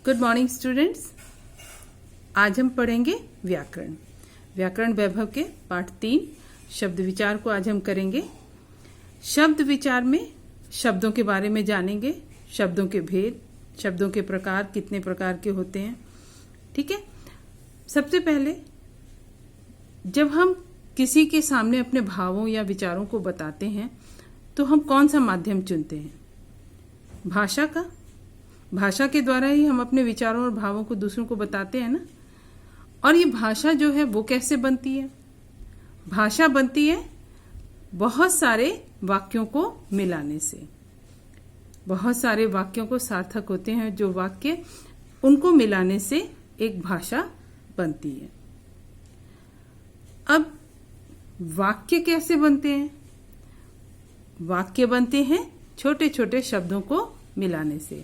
Good morning students. आज हम पढ़ेंगे व्याकरण। व्याकरण वैभव के पाठ 3 शब्द विचार को आज हम करेंगे। शब्द विचार में शब्दों के बारे में जानेंगे, शब्दों के भेद, शब्दों के प्रकार, कितने प्रकार के होते हैं। ठीक है। सबसे पहले जब हम किसी के सामने अपने भावों या विचारों को बताते हैं तो हम कौन सा माध्यम चुनते हैं? भाषा का। भाषा के द्वारा ही हम अपने विचारों और भावों को दूसरों को बताते हैं ना। और ये भाषा जो है वो कैसे बनती है? भाषा बनती है बहुत सारे वाक्यों को मिलाने से। बहुत सारे वाक्यों को सार्थक होते हैं जो वाक्य, उनको मिलाने से एक भाषा बनती है। अब वाक्य कैसे बनते हैं? वाक्य बनते हैं छोटे छोटे शब्दों को मिलाने से।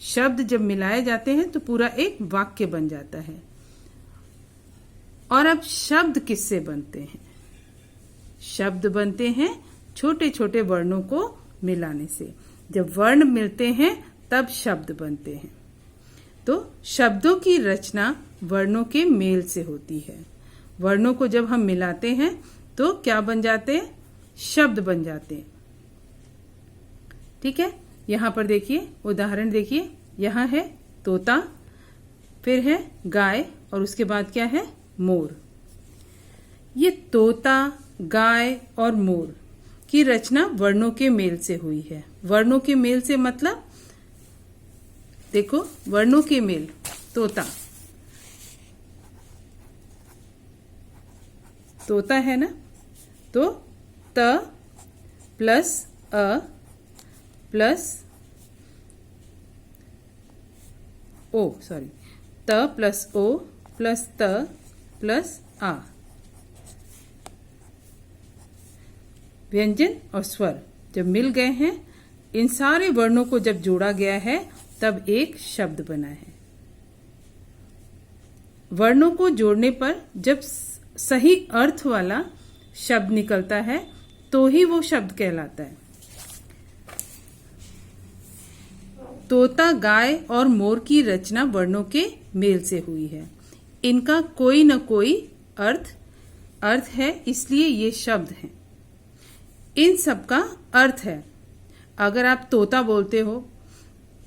शब्द जब मिलाए जाते हैं तो पूरा एक वाक्य बन जाता है। और अब शब्द किससे बनते हैं? शब्द बनते हैं छोटे छोटे वर्णों को मिलाने से। जब वर्ण मिलते हैं तब शब्द बनते हैं। तो शब्दों की रचना वर्णों के मेल से होती है। वर्णों को जब हम मिलाते हैं तो क्या बन जाते हैं? शब्द बन जाते हैं। ठीक है। यहां पर देखिए, उदाहरण देखिए। यहां है तोता, फिर है गाय और उसके बाद क्या है? मोर। ये तोता, गाय और मोर की रचना वर्णों के मेल से हुई है। वर्णों के मेल से मतलब देखो, वर्णों के मेल। तोता, तोता है ना, तो त प्लस अ प्लस ओ, सॉरी, त प्लस ओ प्लस त प्लस आ। व्यंजन और स्वर जब मिल गए हैं, इन सारे वर्णों को जब जोड़ा गया है तब एक शब्द बना है। वर्णों को जोड़ने पर जब सही अर्थ वाला शब्द निकलता है तो ही वो शब्द कहलाता है। तोता, गाय और मोर की रचना वर्णों के मेल से हुई है। इनका कोई न कोई अर्थ है, इसलिए ये शब्द हैं। इन सब का अर्थ है। अगर आप तोता बोलते हो,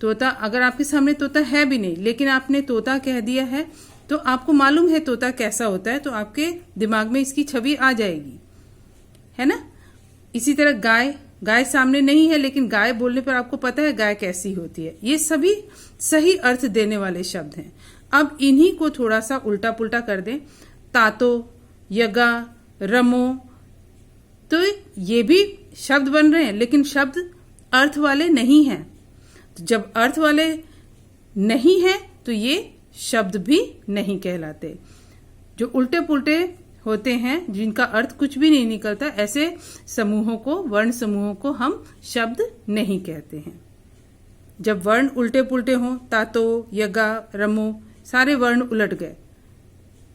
तोता, अगर आपके सामने तोता है भी नहीं लेकिन आपने तोता कह दिया है तो आपको मालूम है तोता कैसा होता है, तो आपके दिमाग में इसकी छवि आ जाएगी, है ना। इसी तरह गाय, गाय सामने नहीं है लेकिन गाय बोलने पर आपको पता है गाय कैसी होती है। ये सभी सही अर्थ देने वाले शब्द हैं। अब इन्हीं को थोड़ा सा उल्टा पुल्टा कर दें। तातो, यगा, रमो, तो ये भी शब्द बन रहे हैं लेकिन शब्द अर्थ वाले नहीं हैं। तो जब अर्थ वाले नहीं है तो ये शब्द भी नहीं कहलाते। जो उल्टे पुल्टे होते हैं, जिनका अर्थ कुछ भी नहीं निकलता, ऐसे समूहों को, वर्ण समूहों को हम शब्द नहीं कहते हैं। जब वर्ण उल्टे पुल्टे हों, तातो, यगा, रमो, सारे वर्ण उलट गए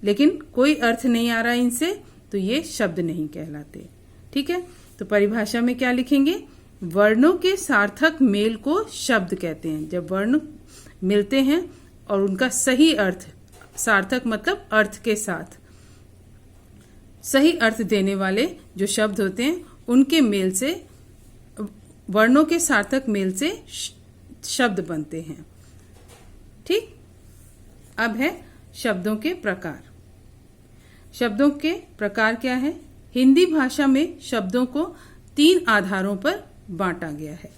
लेकिन कोई अर्थ नहीं आ रहा इनसे, तो ये शब्द नहीं कहलाते। ठीक है। तो परिभाषा में क्या लिखेंगे? वर्णों के सार्थक मेल को शब्द कहते हैं। जब वर्ण मिलते हैं और उनका सही अर्थ, सार्थक मतलब अर्थ के साथ सही अर्थ देने वाले जो शब्द होते हैं, उनके मेल से, वर्णों के सार्थक मेल से शब्द बनते हैं। ठीक। अब है शब्दों के प्रकार। शब्दों के प्रकार क्या है? हिंदी भाषा में शब्दों को 3 आधारों पर बांटा गया है।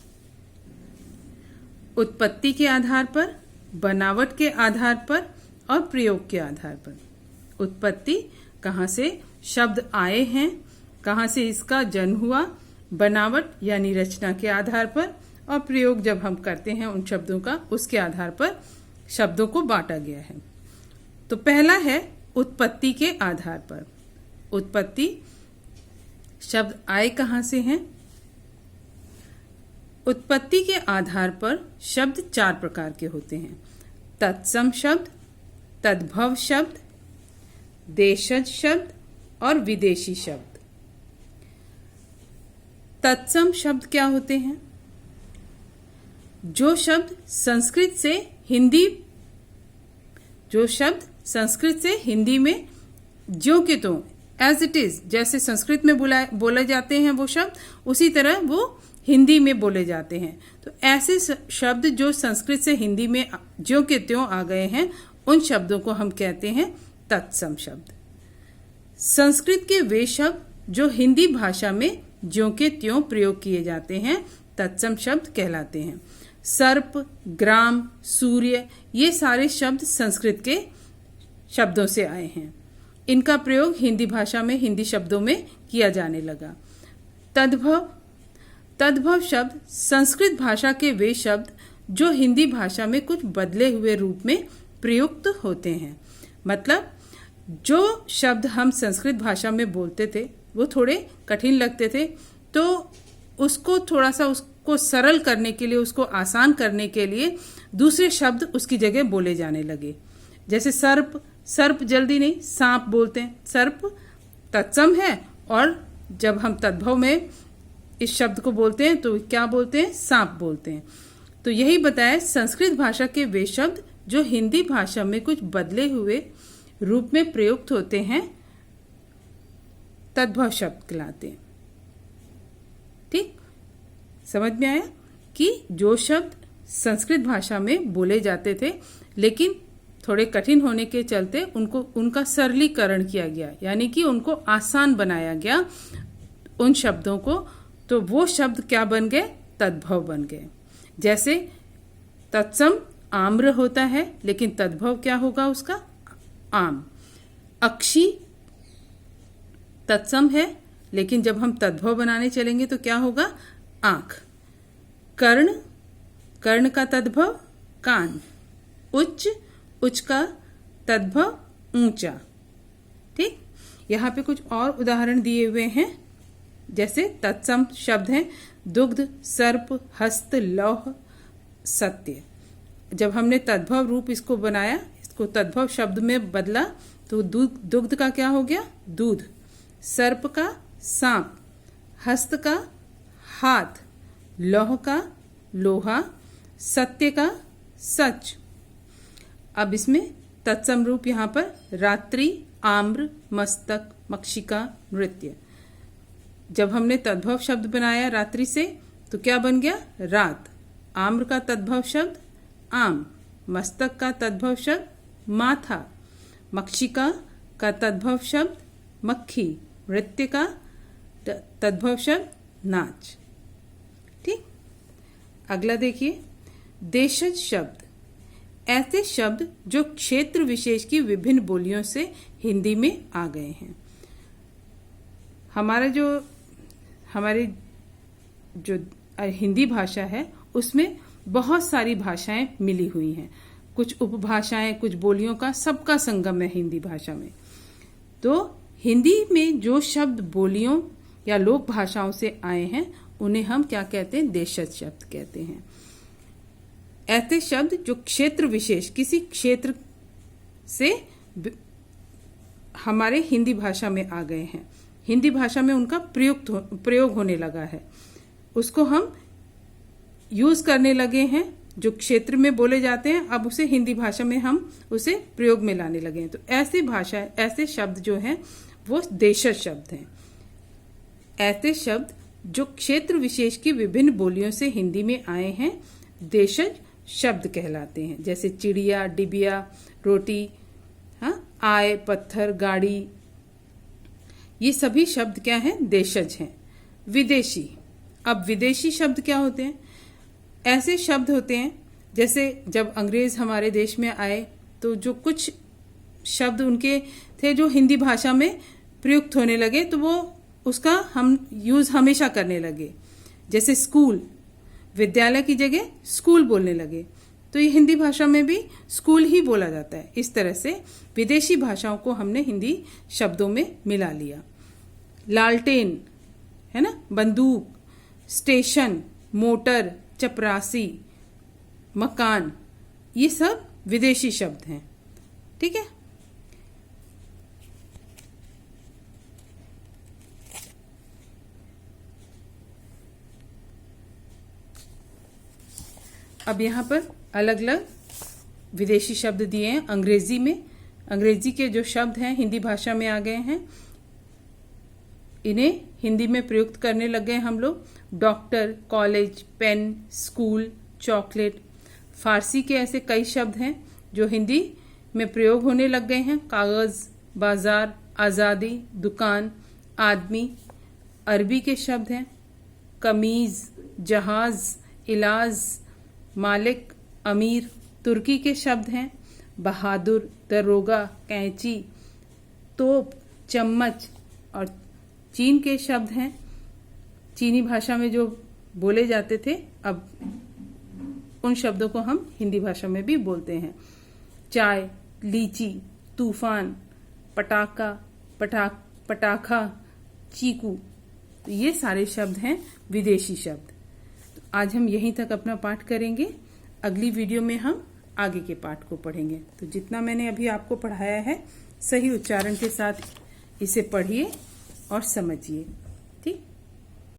उत्पत्ति के आधार पर, बनावट के आधार पर और प्रयोग के आधार पर। उत्पत्ति, कहाँ से शब्द आए हैं, कहाँ से इसका जन्म हुआ। बनावट यानी रचना के आधार पर, और प्रयोग जब हम करते हैं उन शब्दों का, उसके आधार पर शब्दों को बांटा गया है। तो पहला है उत्पत्ति के आधार पर। उत्पत्ति, शब्द आए कहाँ से हैं? उत्पत्ति के आधार पर शब्द 4 प्रकार के होते हैं। तत्सम शब्द, तद्भव शब्द, देशज शब्द और विदेशी शब्द। तत्सम शब्द क्या होते हैं? जो शब्द संस्कृत से हिंदी जो शब्द संस्कृत से हिंदी में ज्यों के त्यों एज इट इज, जैसे संस्कृत में बोले जाते हैं वो शब्द, उसी तरह वो हिंदी में बोले जाते हैं। तो ऐसे शब्द जो संस्कृत से हिंदी में ज्यों के त्यों आ गए हैं, उन शब्दों को हम कहते हैं तत्सम शब्द। संस्कृत के वे शब्द जो हिंदी भाषा में ज्यों के त्यों प्रयोग किए जाते हैं, तत्सम शब्द कहलाते हैं। सर्प, ग्राम, सूर्य, ये सारे शब्द संस्कृत के शब्दों से आए हैं। इनका प्रयोग हिंदी भाषा में हिंदी शब्दों में किया जाने लगा। तद्भव, तद्भव शब्द संस्कृत भाषा के वे शब्द जो हिंदी भाषा में कुछ बदले हुए रूप में प्रयुक्त होते हैं। मतलब जो शब्द हम संस्कृत भाषा में बोलते थे वो थोड़े कठिन लगते थे, तो उसको थोड़ा सा उसको सरल करने के लिए, उसको आसान करने के लिए दूसरे शब्द उसकी जगह बोले जाने लगे। जैसे सर्प, सर्प जल्दी नहीं, सांप बोलते हैं। सर्प तत्सम है, और जब हम तद्भव में इस शब्द को बोलते हैं तो क्या बोलते हैं? सांप बोलते हैं। तो यही बताया, संस्कृत भाषा के वे शब्द जो हिंदी भाषा में कुछ बदले हुए रूप में प्रयुक्त होते हैं, तद्भव शब्द कहलाते हैं। ठीक, समझ में आया कि जो शब्द संस्कृत भाषा में बोले जाते थे लेकिन थोड़े कठिन होने के चलते उनका सरलीकरण किया गया, यानी कि उनको आसान बनाया गया उन शब्दों को, तो वो शब्द क्या बन गए? तद्भव बन गए। जैसे तत्सम आम्र होता है, लेकिन तद्भव क्या होगा उसका? आम। अक्षी तत्सम है, लेकिन जब हम तद्भव बनाने चलेंगे तो क्या होगा? आंख। कर्ण, कर्ण का तद्भव कान। उच्च, उच्च का तद्भव ऊंचा। ठीक, यहाँ पे कुछ और उदाहरण दिए हुए हैं। जैसे तत्सम शब्द हैं दुग्ध, सर्प, हस्त, लौह, सत्य। जब हमने तद्भव रूप इसको बनाया, इसको तद्भव शब्द में बदला, तो दुग्ध का क्या हो गया? दूध। सर्प का सांप, हस्त का हाथ, लौह का लोहा, सत्य का सच। अब इसमें तत्सम रूप यहाँ पर रात्रि, आम्र, मस्तक, मक्षिका, नृत्य। जब हमने तद्भव शब्द बनाया रात्रि से तो क्या बन गया? रात। आम्र का तद्भव शब्द आम, मस्तक का तद्भव शब्द माथा, मक्षिका का तद्भव शब्द मक्खी, नृत्य का तद्भव शब्द नाच। ठीक, अगला देखिए, देशज शब्द, ऐसे शब्द जो क्षेत्र विशेष की विभिन्न बोलियों से हिंदी में आ गए हैं। हमारी जो हिंदी भाषा है उसमें बहुत सारी भाषाएं मिली हुई हैं, कुछ उपभाषाएं, कुछ बोलियों का सबका संगम है हिंदी भाषा में। तो हिंदी में जो शब्द बोलियों या लोक भाषाओं से आए हैं उन्हें हम क्या कहते हैं? देशज शब्द कहते हैं। ऐसे शब्द जो क्षेत्र विशेष, किसी क्षेत्र से हमारे हिंदी भाषा में आ गए हैं, हिंदी भाषा में उनका प्रयोग होने लगा है, उसको हम यूज करने लगे हैं। जो क्षेत्र में बोले जाते हैं अब उसे हिंदी भाषा में हम उसे प्रयोग में लाने लगे हैं। तो ऐसी भाषा, ऐसे शब्द जो हैं वो देशज शब्द हैं। ऐसे शब्द जो क्षेत्र विशेष की विभिन्न बोलियों से हिंदी में आए हैं देशज शब्द कहलाते हैं। जैसे चिड़िया, डिबिया, रोटी, आय, पत्थर, गाड़ी, ये सभी शब्द क्या हैं? देशज हैं। विदेशी, अब विदेशी शब्द क्या होते हैं? ऐसे शब्द होते हैं जैसे जब अंग्रेज हमारे देश में आए तो जो कुछ शब्द उनके थे जो हिंदी भाषा में प्रयुक्त होने लगे, तो वो उसका हम यूज हमेशा करने लगे। जैसे स्कूल, विद्यालय की जगह स्कूल बोलने लगे, तो ये हिंदी भाषा में भी स्कूल ही बोला जाता है। इस तरह से विदेशी भाषाओं को हमने हिंदी शब्दों में मिला लिया। लालटेन है ना, बंदूक, स्टेशन, मोटर, चपरासी, मकान, ये सब विदेशी शब्द हैं। ठीक है, अब यहाँ पर अलग अलग विदेशी शब्द दिए हैं अंग्रेजी में। अंग्रेजी के जो शब्द हैं हिंदी भाषा में आ गए हैं, इन्हें हिंदी में प्रयुक्त करने लग गए हम लोग। Doctor, college, pen, school, chocolate. Farsi के ऐसे कई शब्द हैं जो हिंदी में प्रयोग होने लग गए हैं। कागज, बाजार, आजादी, दुकान, आदमी। अरबी के शब्द हैं कमीज, जहाज, इलाज, मालिक, अमीर। तुर्की के शब्द हैं बहादुर, दरोगा, कैंची, तोप, चम्मच। और चीन के शब्द हैं, चीनी भाषा में जो बोले जाते थे, अब उन शब्दों को हम हिंदी भाषा में भी बोलते हैं। चाय, लीची, तूफान, पटाखा, पटाखा, चीकू। तो ये सारे शब्द हैं विदेशी शब्द। तो आज हम यहीं तक अपना पाठ करेंगे। अगली वीडियो में हम आगे के पाठ को पढ़ेंगे। तो जितना मैंने अभी आपको पढ़ाया है, सही उच्चारण के साथ इसे पढ़िए और समझिए।